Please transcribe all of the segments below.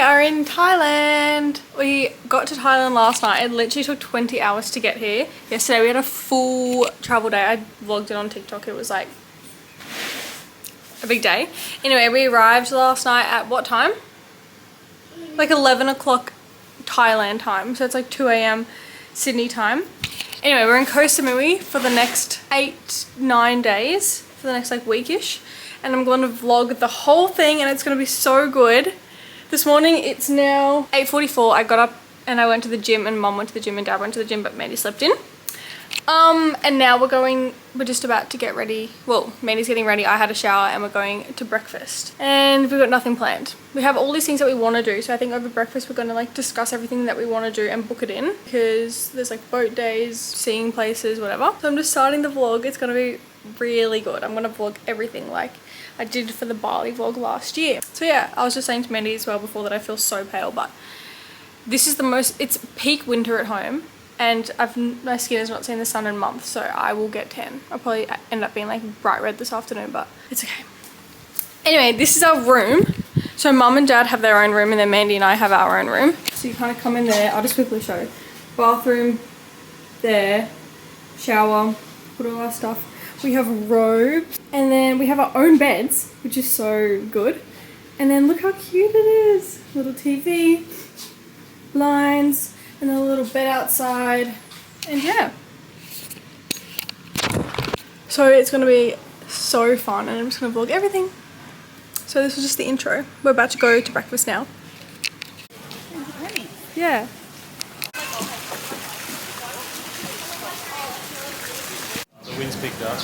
are in Thailand. We got to Thailand last night. It literally took 20 hours to get here. Yesterday we had a full travel day. I vlogged it on TikTok. It was like a big day. Anyway, we arrived last night at what time? Like 11 o'clock Thailand time. So it's like 2 a.m. Sydney time. Anyway, we're in Koh Samui for the next 8-9 days. For the next like weekish. And I'm going to vlog the whole thing and it's going to be so good. This morning it's now 8:44. I got up and I went to the gym and mum went to the gym and dad went to the gym, but Mandy slept in. And now we're just about to get ready. Well, Mandy's getting ready. I had a shower and we're going to breakfast. And we've got nothing planned. We have all these things that we want to do. So I think over breakfast we're going to like discuss everything that we want to do and book it in. Because there's like boat days, seeing places, whatever. So I'm just starting the vlog. It's going to be really good. I'm going to vlog everything like I did for the Bali vlog last year. So yeah, I was just saying to Mandy as well before that I feel so pale, but this is it's peak winter at home and my skin has not seen the sun in months, so I will get tan. I'll probably end up being like bright red this afternoon, but it's okay. Anyway, this is our room. So mum and dad have their own room and then Mandy and I have our own room. So you kind of come in there. I'll just quickly show. Bathroom there, shower, put all our stuff. We have robes and then we have our own beds, which is so good. And then look how cute it is. Little TV, blinds, and then a little bed outside. And yeah. So it's going to be so fun and I'm just going to vlog everything. So this was just the intro. We're about to go to breakfast now. Yeah. The wind's picked up.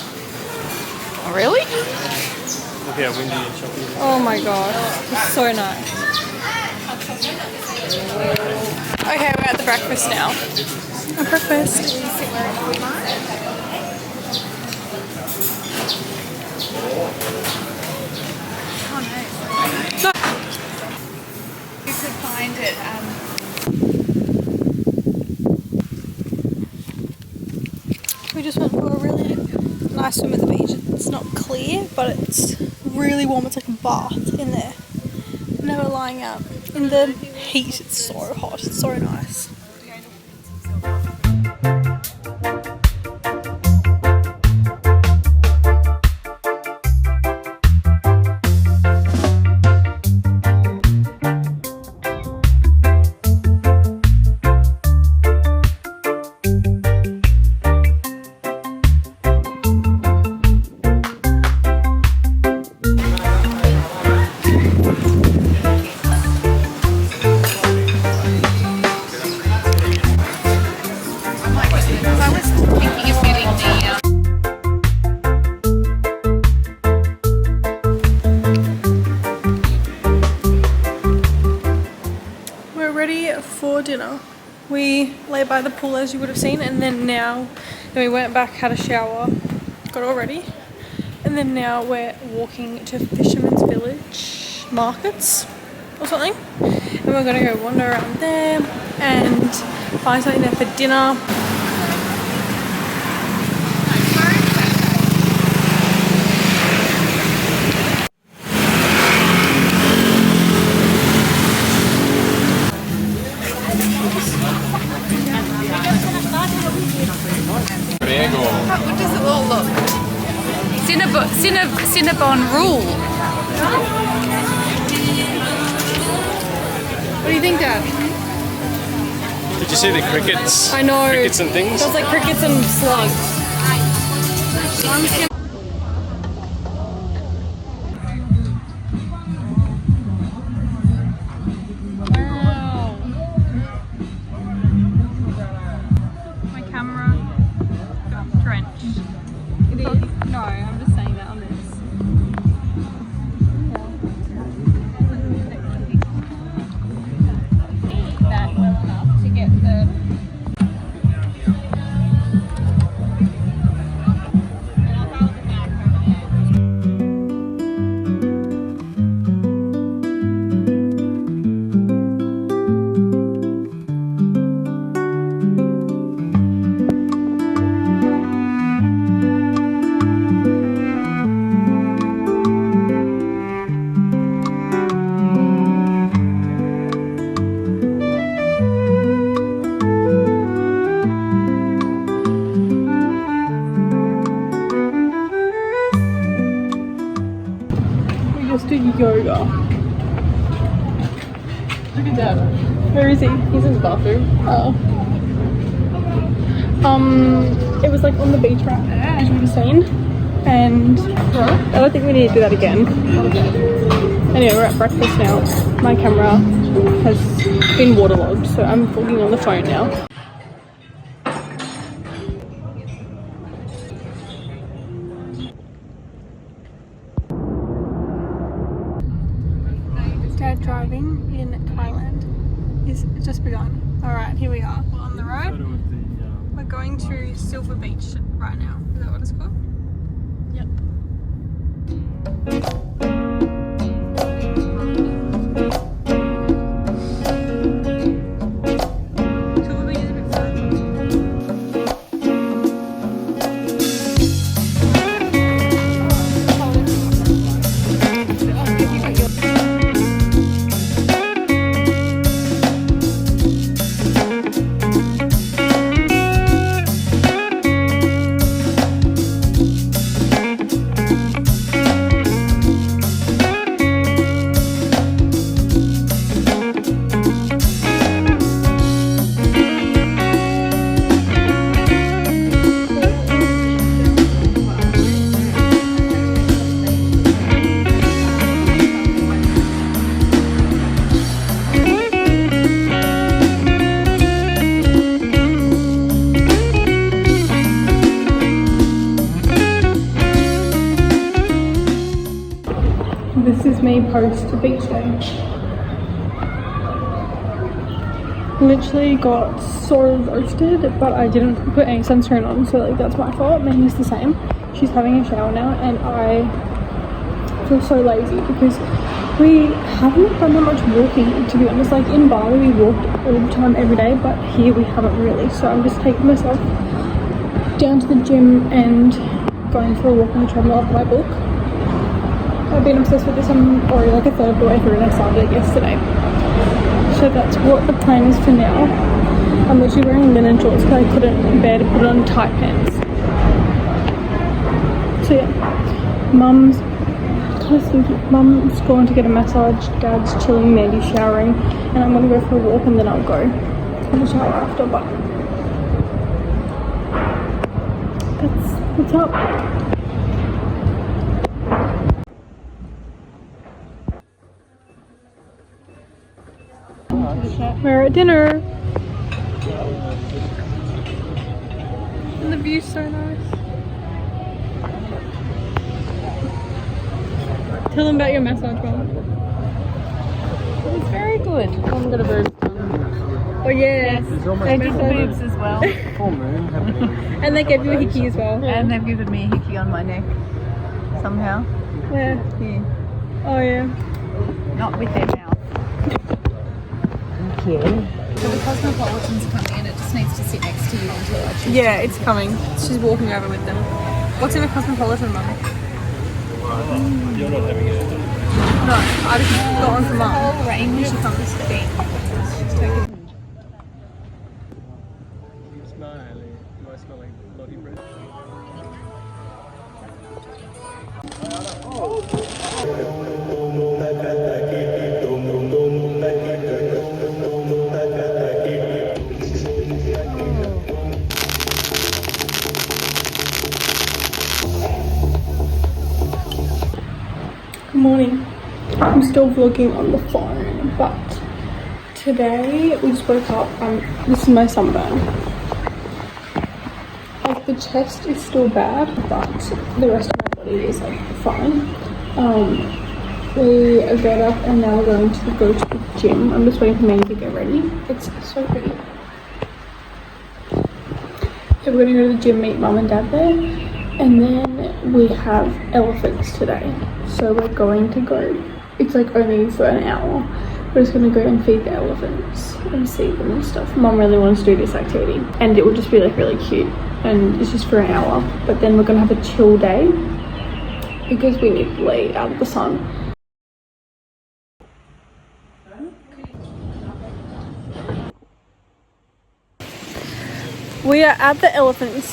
Oh, really? Look how windy and choppy it is. Oh my gosh, it's so nice. Okay, we're at the breakfast now. At breakfast. Oh no. You could find it. We just went for a really nice swim at the beach. It's not clear, but it's really warm. It's like a bath in there. Now we're lying out in the heat. It's so hot. It's so nice. For dinner, we lay by the pool as you would have seen, and then we went back, had a shower, got all ready, and then now we're walking to Fisherman's Village markets or something, and we're gonna go wander around there and find something there for dinner. What does it all look? Cinnabon rule. What do you think, Dad? Did you see the crickets? I know. Crickets and things? There's like crickets and slugs. No, I'm just saying that on this. That well enough to get the wants to do yoga. Look at that. Where is he? He's in the bathroom. Oh. It was like on the beach right there, as you were saying. And I don't think we need to do that again. Anyway, we're at breakfast now. My camera has been waterlogged, so I'm vlogging on the phone now. Dad driving in Thailand is just begun. Alright, here we are. We're on the road. We're going to Silver Beach right now. Is that what it's called? Yep. Silver Beach is a bit further. This is me post beach day. Literally got so roasted, but I didn't put any sunscreen on, so like that's my fault. Mandy's the same. She's having a shower now, and I feel so lazy because we haven't done that much walking, to be honest. Like in Bali we walked all the time every day, but here we haven't really. So I'm just taking myself down to the gym and going for a walk on the treadmill after my book. I've been obsessed with this. I'm already like a third of the way through and I started it yesterday. So that's what the plan is for now. I'm literally wearing linen shorts because I couldn't bear to put on tight pants. So yeah, Mum's going to get a massage, Dad's chilling, Mandy's showering, and I'm going to go for a walk and then I'll go have a shower after, but that's what's up. We're at dinner. And the view's so nice. Tell them about your massage, Mom. It's very good. I'm gonna boobs. Oh yeah. They did the boobs as well. And they gave you a hickey as well. And they've given me a hickey on my neck. Somehow. Yeah. Here. Oh yeah. Not with their mouth. So the Cosmopolitan's coming and it just needs to sit next to you until I choose. Yeah, it's coming. She's walking over with them. What's in a Cosmopolitan, Mum? You're not having it. No, I just got one for Mum. Whole range She of comes. things. She's taking. Smiling. Do I smell like bloody bread? Good morning. I'm still vlogging on the phone, but today we just woke up. This is my sunburn. Like the chest is still bad, but the rest of my body is like fine. We got up and now we're going to go to the gym. I'm just waiting for Mandy to get ready. It's so pretty. So we're gonna go to the gym, meet Mum and Dad there, and then we have elephants today. So we're going to go. It's like only for an hour. We're just gonna go and feed the elephants and see them and stuff. Mum really wants to do this activity, and it will just be like really cute. And it's just for an hour. But then we're gonna have a chill day because we need to lay out of the sun. We are at the elephant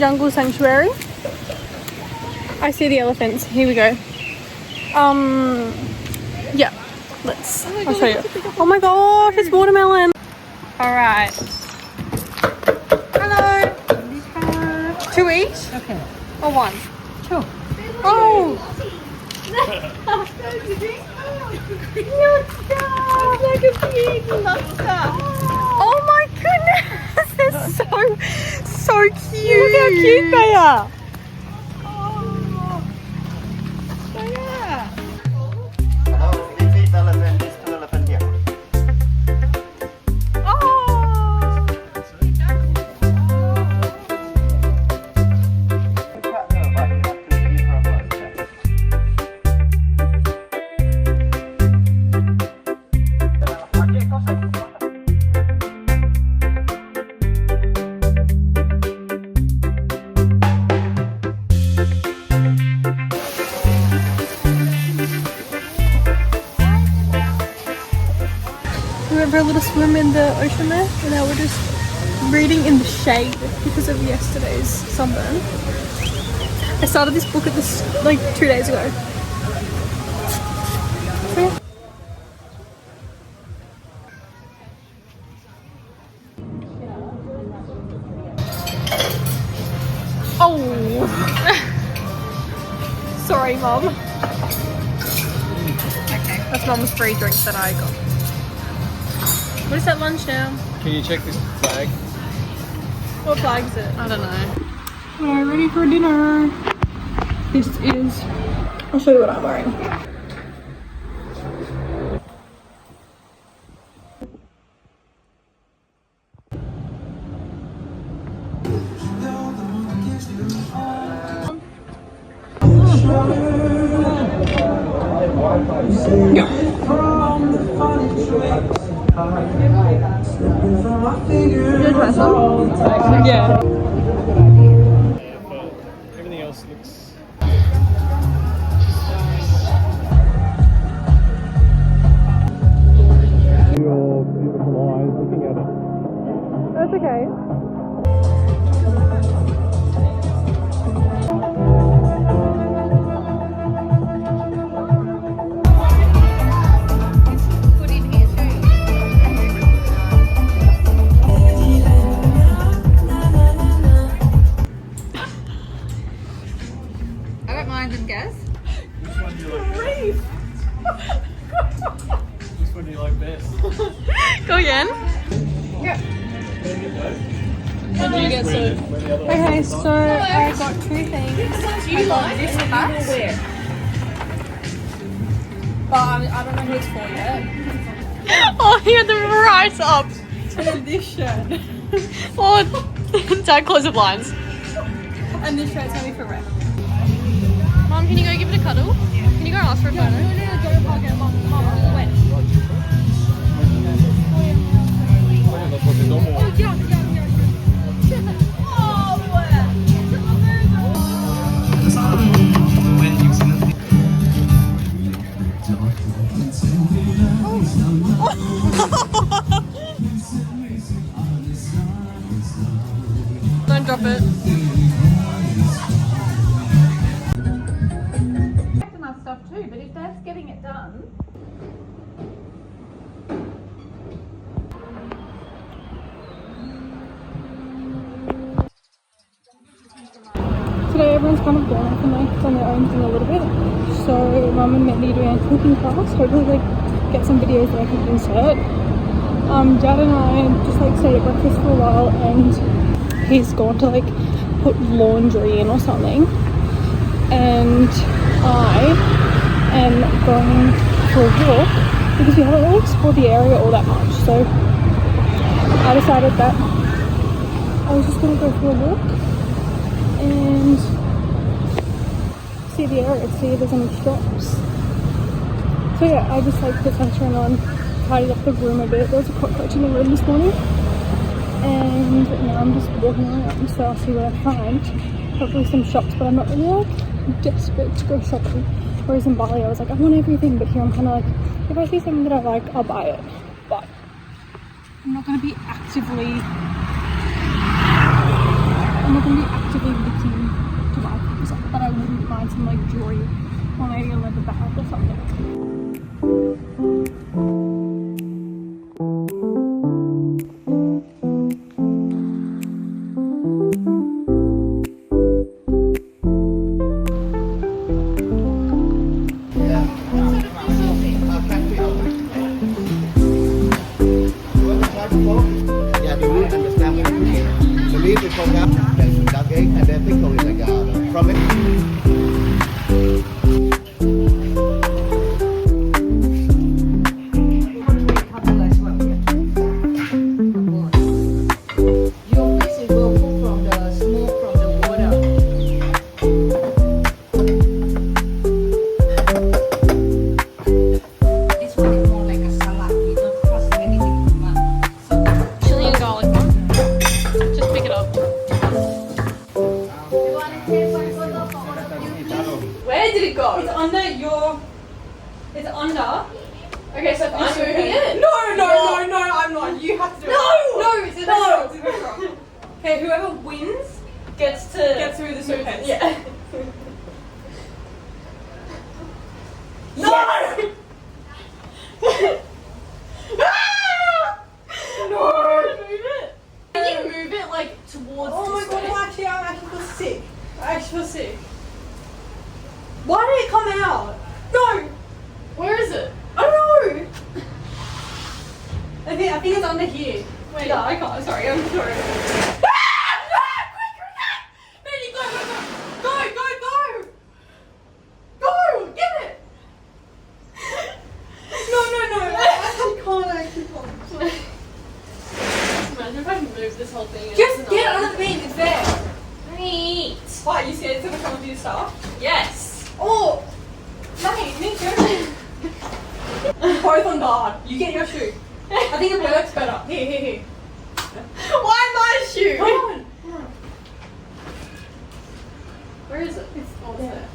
jungle sanctuary. I see the elephants. Here we go. Yeah. I'll show you. Oh my gosh, it's watermelon. All right. Hello. Two each? Okay. Or one? Two. Oh. Like a big lobster. Oh my goodness. They're so cute. Look how cute they are. Hello, this elephant, this two elephant here. We went for a little swim in the ocean there, and now we're just reading in the shade because of yesterday's sunburn. I started this book at this like 2 days ago. So, yeah. Oh, sorry, Mum. Okay. That's Mum's free drink that I got. What is that lunch now? Can you check this flag? What flag is it? I don't know. We're ready for dinner. This is... I'll show you what I'm wearing. Yeah. Everything else looks. Your beautiful eyes looking at it. That's okay. Put in here too. I don't mind them, Gaz. Which one do you like? Which one do you like best? Go again. What do you get? Okay, so I got two things. I got this hat. But I don't know who it's for yet. Oh, he had them right up. And then this shirt. Oh, Dad, close the blinds. And this shirt's only for rep. Mom, can you go give it a cuddle? Can you go ask for a photo? Don't drop it. My stuff too, but if Dad's getting it done. Today everyone's kind of gone off and like on their own thing a little bit. So Mum and Mandy doing a cooking class. Hopefully like get some videos that I can insert. Dad and I just like stayed at breakfast for a while and he's gone to like put laundry in or something. And I am going for a walk because we haven't really explored the area all that much. So I decided that I was just going to go for a walk and see the area, see if there's any shops. So yeah, I just like put sunscreen on, tidied up the room a bit. There was a cockroach in the room this morning and now I'm just walking around, so I'll see what I find. Hopefully some shops, but I'm not really like desperate to go shopping. Whereas in Bali I was like, I want everything, but here I'm kind of like, if I see something that I like, I'll buy it. But I'm not going to be actively looking to buy things that I wouldn't buy find some like jewelry or maybe a leather bag or something. Yeah, the root and the stem. The leaf is from up, then duck egg, and then pickle is like from it. Your fish will cook from the smoke from the water. This one is more like a salad. You don't trust anything too much. Chili and garlic one. Just pick it up. Where did it go? It's under your. It's under. Okay, so if I'm moving it. No, I'm not. You have to do it. No. Okay, whoever wins gets through the suitcase. Yeah. No! No! Move it. Can you move it like towards? Oh my god! I actually feel sick. Why did it come out? No. Where is it? I don't know. I think it's under here. Wait. No, I can't. Sorry, I'm sorry. Mandy, go! Get it! No. I actually can't. Imagine if I move this whole thing. Just get it under the beam. It's there. Great. What? You scared it's gonna come with your stuff? Yes. Oh, mate, me too. Both on guard. You get your shoe. I think it works better. Here. Why my shoe? Come on. Where is it? It's all there.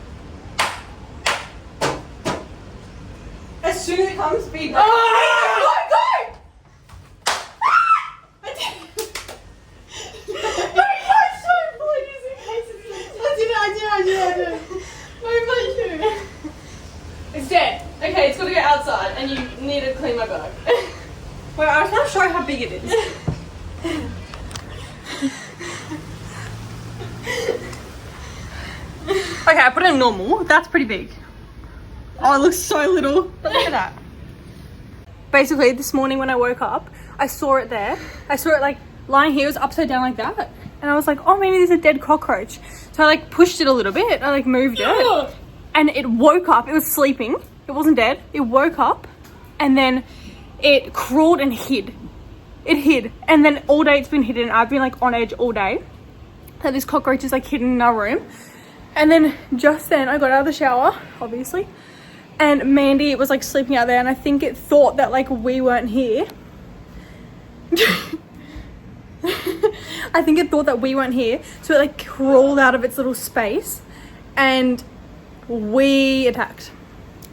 As soon as it comes, speed. Go! I did. Move my shoe. It's dead. Okay, it's got to go outside, and you need to clean my bag. Wait, I just want to show how big it is. Okay, I put it in normal. That's pretty big. Oh, it looks so little. But look at that. Basically, this morning when I woke up, I saw it there. I saw it like lying here. It was upside down like that. And I was like, oh, maybe there's a dead cockroach. So I like pushed it a little bit. I like moved it. And it woke up. It was sleeping. It wasn't dead. It woke up. And then it crawled and hid. It hid. And then all day it's been hidden. I've been like on edge all day. And this cockroach is like hidden in our room. And then just then I got out of the shower, obviously. And Mandy was like sleeping out there. And I think it thought that like we weren't here. I think it thought that we weren't here. So it like crawled out of its little space. And we attacked.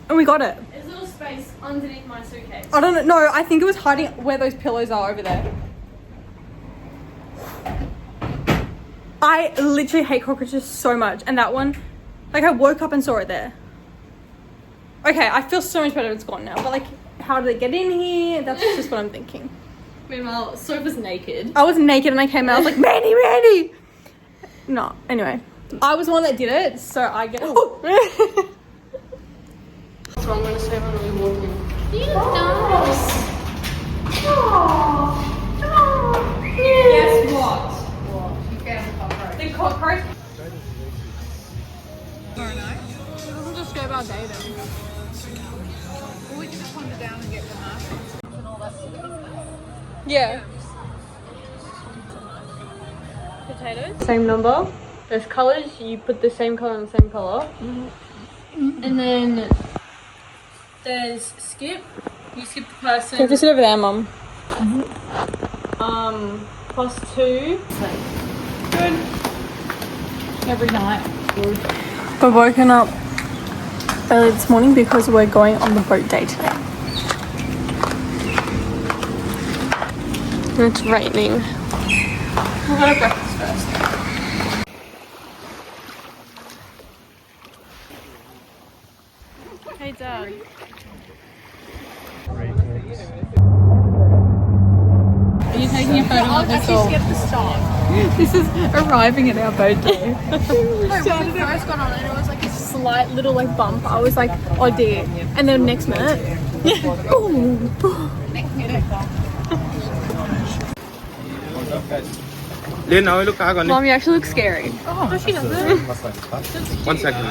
And we got it. There's a little space underneath my suitcase. I don't know. No, I think it was hiding where those pillows are over there. I literally hate cockroaches so much. And that one, like I woke up and saw it there. Okay, I feel so much better it's gone now. But like, how did it get in here? That's just what I'm thinking. Meanwhile, Sofa's naked. I was naked and I came out. I was like, Mandy! No, anyway. I was the one that did it, so I get it. So I'm gonna say when we walk in. You dumps. Guess what? You found the cockroach. The cockroach. We'll just go about day then. Or we can just wander down and get the markets and all that sort of stuff. Yeah. Potatoes. Same number. There's colours. You put the same colour and the same colour. And then there's skip. You skip the person. You have to sit over there, Mum. +2. Good. Every night. We're woken up early this morning because we're going on the boat day today. And it's raining. We'll go to breakfast first. Hey, Dad. Are you taking a photo of us all? This is arriving at our boat day. When we first got on it, it was like a slight little like bump. I was like, oh dear. And then next minute, Lynn, now look at Mom, you actually look scary. oh, she doesn't. 1 second.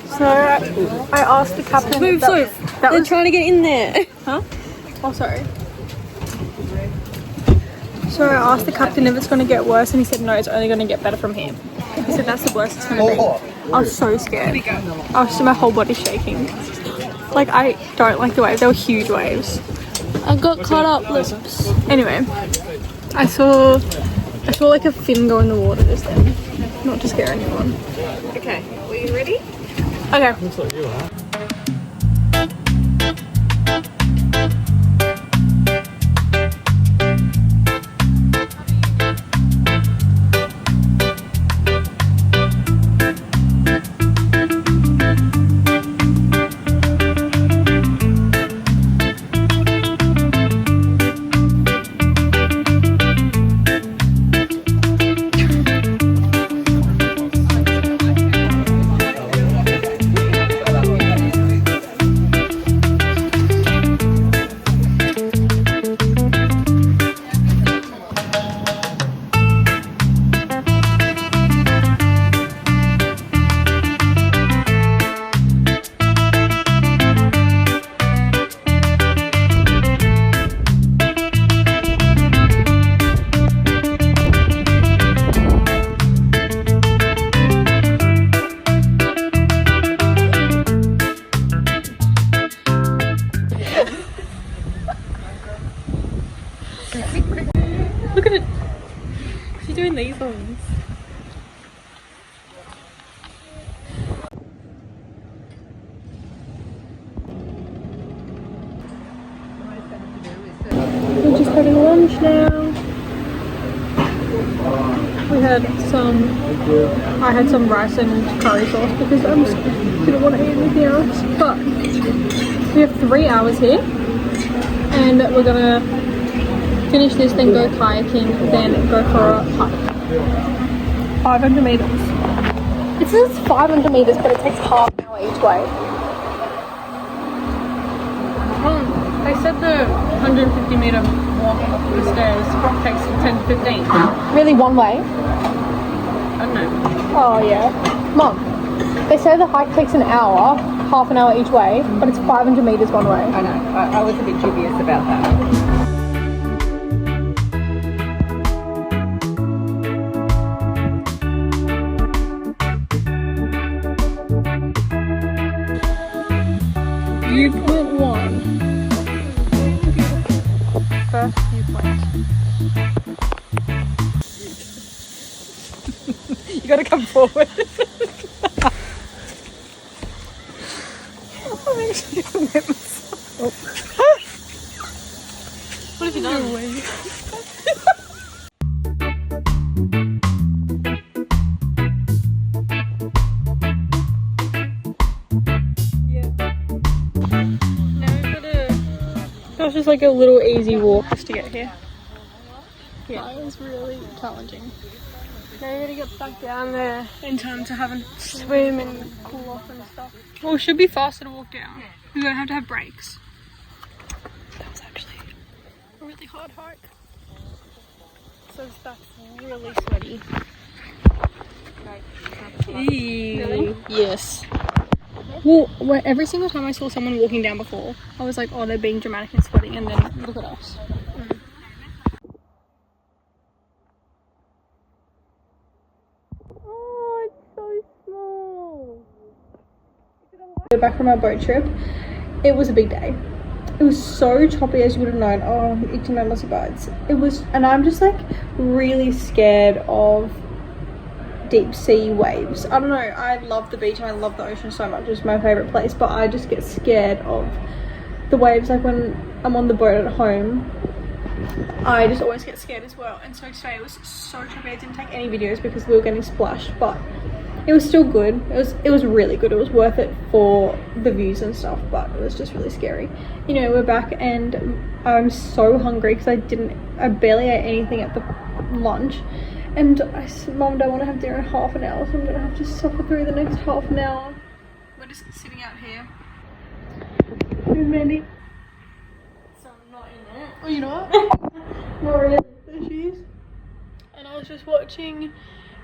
So I asked the captain. Move, that They're was, trying to get in there. huh? Oh, sorry. So I asked the captain if it's going to get worse, and he said no, it's only going to get better from here. He said that's the worst it's going to be. I was so scared. My whole body's shaking. Like, I don't like the waves. They were huge waves. I got caught up. Lips. Anyway, I saw like a fin go in the water just then. Not to scare anyone. Okay, are you ready? Okay. Looks like you are. Look at it. She's doing these ones. We're just having lunch now. I had some rice and curry sauce because I just didn't want to eat anything else. But we have 3 hours here, and we're gonna finish this, then go kayaking, then go for a hike. 500 meters. It says 500 meters, but it takes half an hour each way. They said the 150 meter walk up the stairs takes 10 to 15. Really, one way? I don't know. Oh yeah. Mom, they say the hike takes an hour, half an hour each way, but it's 500 meters one way. I know. I was a bit dubious about that. Viewpoint 1. First viewpoint. You gotta come forward. I'm actually gonna hit myself. What have you done? That was just like a little easy walk just to get here. Yeah, it was really challenging. Now we gotta get back down there in time to have a swim and cool off and stuff. Well, it should be faster to walk down. We don't have to have breaks. That was actually a really hard hike. So that's really sweaty. Really? Yes. Well, every single time I saw someone walking down before, I was like, oh, they're being dramatic and sweating, and then look at us. Oh, it's so small. We're back from our boat trip. It was a big day. It was so choppy, as you would have known. Oh, I'm itching my muscle buds. It was, and I'm just like really scared of deep sea waves. I don't know, I love the beach and I love the ocean so much. It's my favorite place, but I just get scared of the waves. Like when I'm on the boat at home, I just always get scared as well. And so today it was so choppy. I didn't take any videos because we were getting splashed, but It was still good. It was really good. It was worth it for the views and stuff, but it was just really scary. You know, we're back and I'm so hungry because I barely ate anything at the lunch. And I said, Mum, don't want to have dinner in half an hour, so I'm going to have to suffer through the next half an hour. We're just sitting out here. Too many. So I'm not in it. Oh, you know what? Not really. There she is. And I was just watching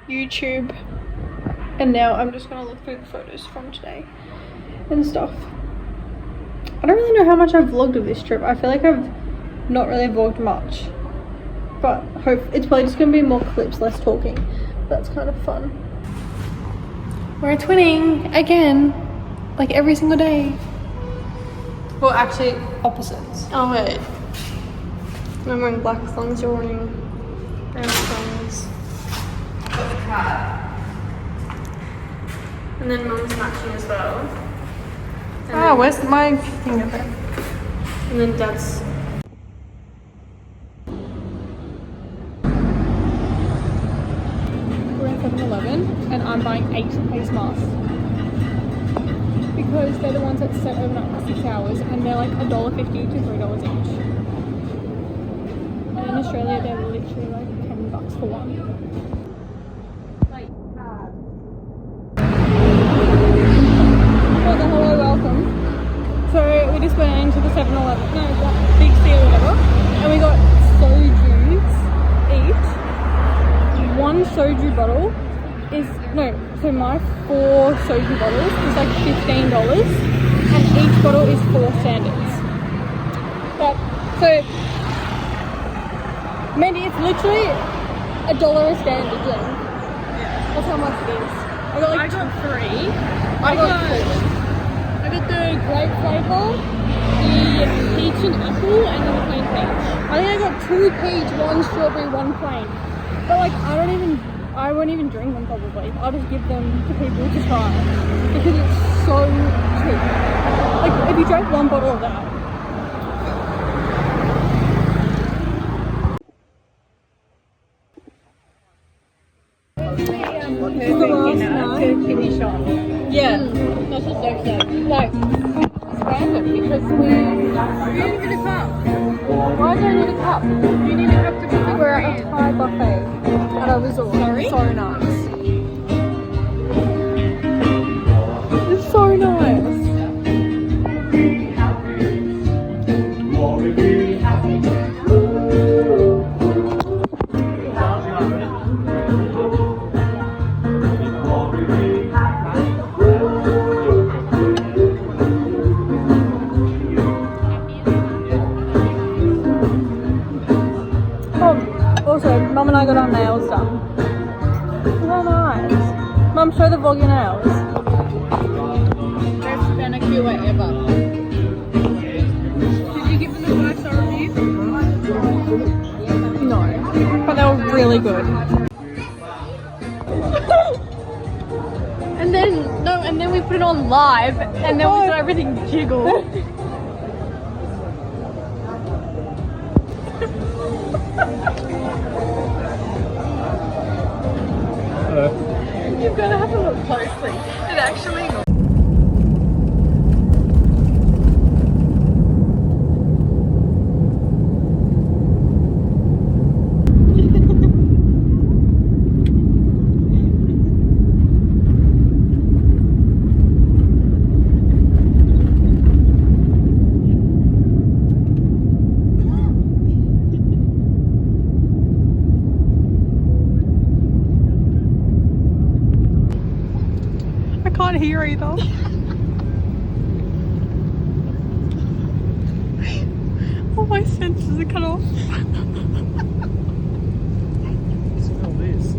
YouTube. And now I'm just going to look through the photos from today and stuff. I don't really know how much I've vlogged of this trip. I feel like I've not really vlogged much. But it's probably just going to be more clips, less talking. That's kind of fun. We're twinning again. Like every single day. Well, actually, opposites. Oh wait. I'm wearing black thongs, you're wearing brown thongs. And then Mum's matching as well. And Where's my thing of it? And then Dad's. We're in 7-Eleven and I'm buying 8 face masks. Because they're the ones that set overnight for 6 hours and they're like $1.50 to $3 each. And in Australia they're literally like $10 for one. Oh, the hello welcome. So we just went into the 7-Eleven, no, that Big C or whatever, and we got soju's each. One soju bottle is, so my 4 soju bottles is like $15 and each bottle is 4 standards. But, so, Mandy, it's literally $1 a standard drink. That's how much it is. I got 3. I got the grape flavour, the peach and apple, and then the plain peach. I think I got 2 peach, 1 strawberry, 1 plain. But like, I won't even drink them probably. I'll just give them to people to try because it's so cheap. Like, if you drank 1 bottle of that. Yeah, that's what Dave said. No, it's random because you didn't get a cup. Why do I need a cup? You need a cup to put We're at a Thai buffet at a resort. Sorry? So nice. It's so nice. Also, Mum and I got our nails done. Isn't that nice? Mum, show the vlog your nails. Best manicure ever. Did you give them a 5-star review? No, but they were really good. And then we put it on live, and then we saw everything jiggle. You've got to have a look closely. It actually. Can't hear either. All my senses are cut off. Smell this.